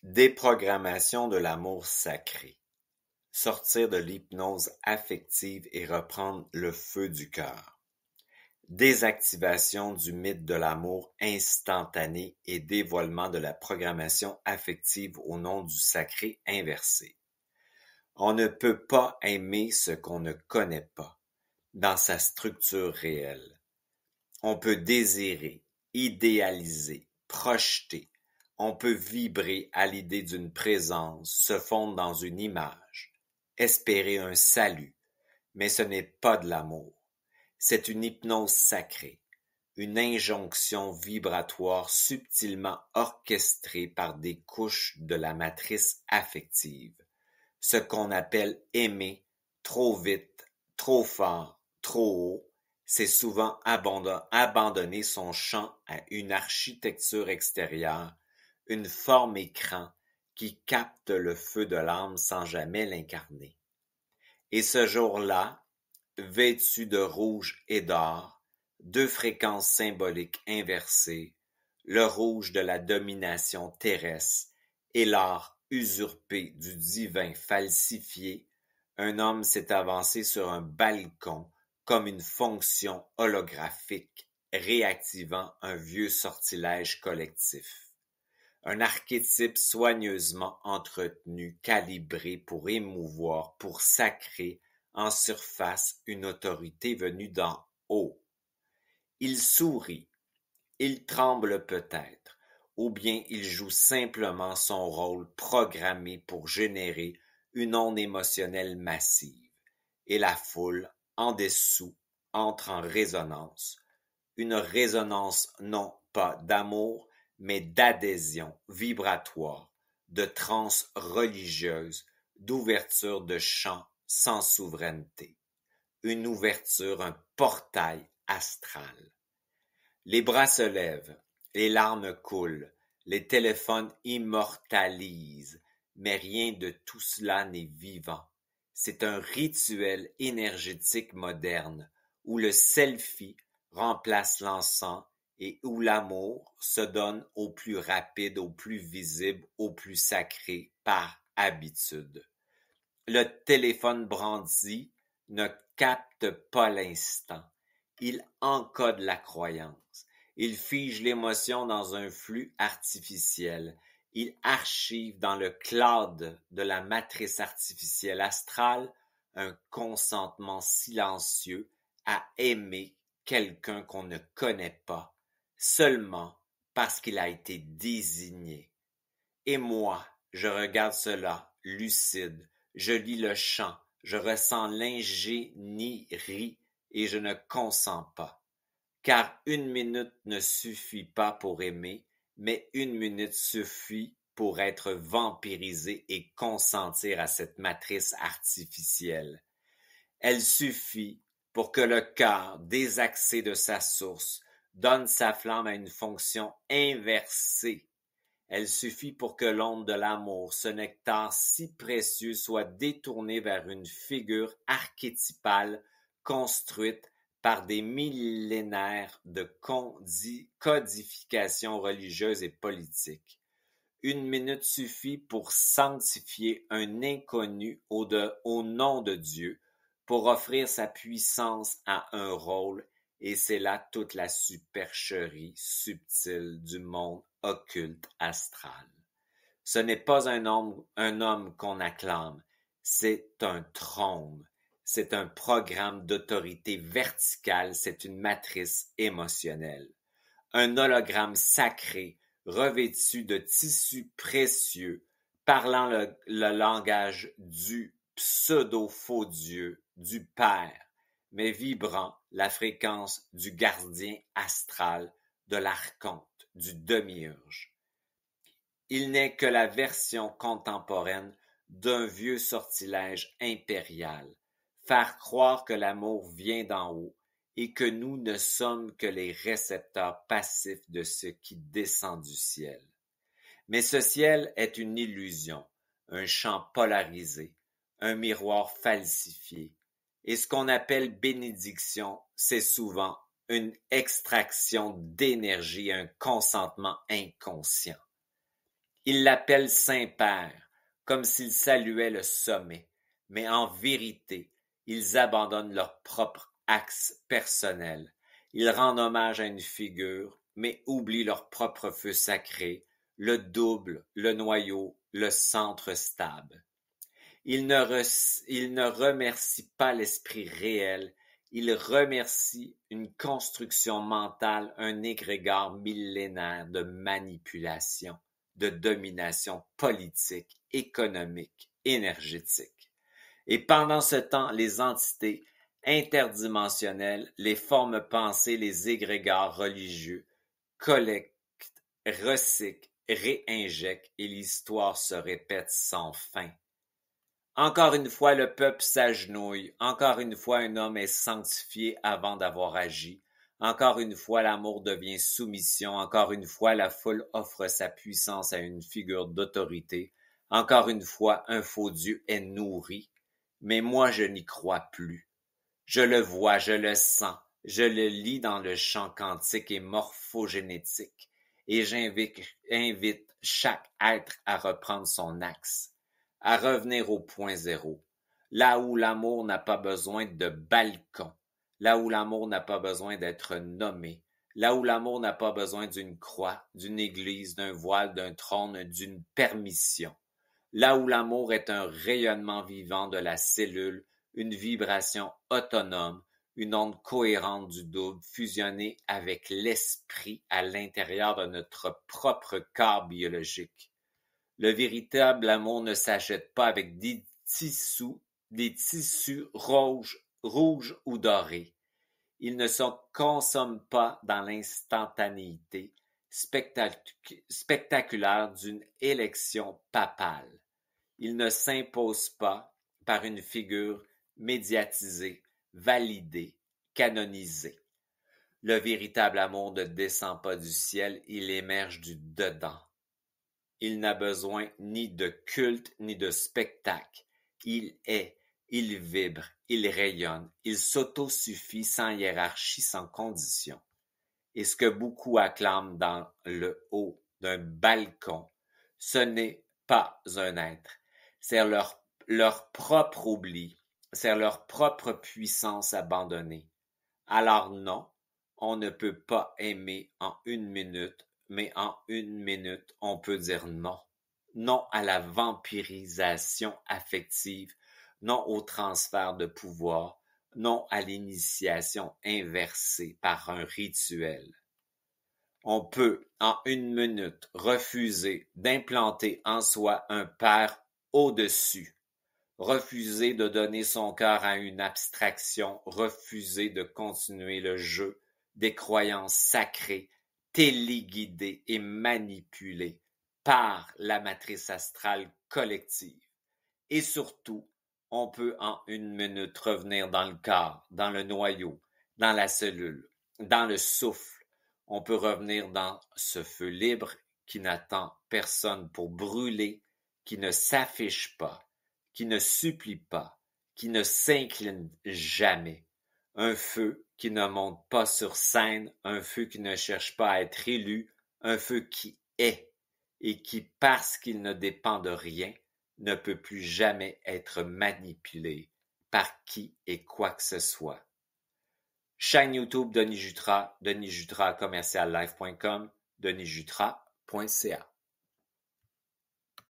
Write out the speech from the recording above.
Déprogrammation de l'amour sacré. Sortir de l'hypnose affective et reprendre le feu du cœur. Désactivation du mythe de l'amour instantané et dévoilement de la programmation affective au nom du sacré inversé. On ne peut pas aimer ce qu'on ne connaît pas, dans sa structure réelle. On peut désirer, idéaliser, projeter. On peut vibrer à l'idée d'une présence, se fondre dans une image, espérer un salut, mais ce n'est pas de l'amour. C'est une hypnose sacrée, une injonction vibratoire subtilement orchestrée par des couches de la matrice affective. Ce qu'on appelle aimer trop vite, trop fort, trop haut, c'est souvent abandonner son champ à une architecture extérieure, une forme écran qui capte le feu de l'âme sans jamais l'incarner. Et ce jour-là, vêtu de rouge et d'or, deux fréquences symboliques inversées, le rouge de la domination terrestre et l'or usurpé du divin falsifié, un homme s'est avancé sur un balcon comme une fonction holographique, réactivant un vieux sortilège collectif. Un archétype soigneusement entretenu, calibré pour émouvoir, pour sacrer en surface une autorité venue d'en haut. Il sourit, il tremble peut-être, ou bien il joue simplement son rôle programmé pour générer une onde émotionnelle massive, et la foule, en dessous, entre en résonance. Une résonance non pas d'amour, mais d'adhésion vibratoire, de transe religieuse, d'ouverture de champ sans souveraineté. Une ouverture, un portail astral. Les bras se lèvent, les larmes coulent, les téléphones immortalisent, mais rien de tout cela n'est vivant. C'est un rituel énergétique moderne, où le selfie remplace l'encens et où l'amour se donne au plus rapide, au plus visible, au plus sacré, par habitude. Le téléphone brandi ne capte pas l'instant. Il encode la croyance. Il fige l'émotion dans un flux artificiel. Il archive dans le cloud de la matrice artificielle astrale un consentement silencieux à aimer quelqu'un qu'on ne connaît pas, seulement parce qu'il a été désigné. Et moi, je regarde cela, lucide, je lis le chant, je ressens l'ingénierie et je ne consens pas. Car une minute ne suffit pas pour aimer, mais une minute suffit pour être vampirisé et consentir à cette matrice artificielle. Elle suffit pour que le cœur, désaxé de sa source, donne sa flamme à une fonction inversée. Elle suffit pour que l'onde de l'amour, ce nectar si précieux, soit détournée vers une figure archétypale construite par des millénaires de codification religieuse et politique. Une minute suffit pour sanctifier un inconnu au nom de Dieu, pour offrir sa puissance à un rôle, et c'est là toute la supercherie subtile du monde occulte astral. Ce n'est pas un homme qu'on acclame, c'est un trône, c'est un programme d'autorité verticale, c'est une matrice émotionnelle. Un hologramme sacré, revêtu de tissus précieux, parlant le langage du pseudo-faux Dieu, du Père, mais vibrant la fréquence du gardien astral, de l'archonte, du demi-urge. Il n'est que la version contemporaine d'un vieux sortilège impérial, faire croire que l'amour vient d'en haut et que nous ne sommes que les récepteurs passifs de ce qui descend du ciel. Mais ce ciel est une illusion, un champ polarisé, un miroir falsifié. Et ce qu'on appelle bénédiction, c'est souvent une extraction d'énergie, un consentement inconscient. Ils l'appellent Saint-Père, comme s'ils saluaient le sommet, mais en vérité, ils abandonnent leur propre axe personnel. Ils rendent hommage à une figure, mais oublient leur propre feu sacré, le double, le noyau, le centre stable. Ils ne remercient pas l'esprit réel, ils remercient une construction mentale, un égrégore millénaire de manipulation, de domination politique, économique, énergétique. Et pendant ce temps, les entités interdimensionnelles, les formes pensées, les égrégores religieux, collectent, recyclent, réinjectent et l'histoire se répète sans fin. Encore une fois, le peuple s'agenouille. Encore une fois, un homme est sanctifié avant d'avoir agi. Encore une fois, l'amour devient soumission. Encore une fois, la foule offre sa puissance à une figure d'autorité. Encore une fois, un faux Dieu est nourri. Mais moi, je n'y crois plus. Je le vois, je le sens. Je le lis dans le champ quantique et morphogénétique. Et j'invite chaque être à reprendre son axe, à revenir au point zéro, là où l'amour n'a pas besoin de balcon, là où l'amour n'a pas besoin d'être nommé, là où l'amour n'a pas besoin d'une croix, d'une église, d'un voile, d'un trône, d'une permission, là où l'amour est un rayonnement vivant de la cellule, une vibration autonome, une onde cohérente du double fusionnée avec l'esprit à l'intérieur de notre propre corps biologique. Le véritable amour ne s'achète pas avec des tissus rouges ou dorés. Il ne se consomme pas dans l'instantanéité spectaculaire d'une élection papale. Il ne s'impose pas par une figure médiatisée, validée, canonisée. Le véritable amour ne descend pas du ciel, il émerge du dedans. Il n'a besoin ni de culte ni de spectacle. Il est, il vibre, il rayonne, il s'autosuffit sans hiérarchie, sans condition. Et ce que beaucoup acclament dans le haut d'un balcon, ce n'est pas un être. C'est leur propre oubli, c'est leur propre puissance abandonnée. Alors non, on ne peut pas aimer en 1 minute, mais en 1 minute, on peut dire non. Non à la vampirisation affective, non au transfert de pouvoir, non à l'initiation inversée par un rituel. On peut, en 1 minute, refuser d'implanter en soi un père au-dessus, refuser de donner son cœur à une abstraction, refuser de continuer le jeu des croyances sacrées, téléguidées et manipulées par la matrice astrale collective. Et surtout, on peut en 1 minute revenir dans le corps, dans le noyau, dans la cellule, dans le souffle. On peut revenir dans ce feu libre qui n'attend personne pour brûler, qui ne s'affiche pas, qui ne supplie pas, qui ne s'incline jamais. Un feu qui ne monte pas sur scène, un feu qui ne cherche pas à être élu, un feu qui est et qui, parce qu'il ne dépend de rien, ne peut plus jamais être manipulé par qui et quoi que ce soit. Chaîne YouTube Denis Jutras, denisjutras@live.com, denisjutras.ca.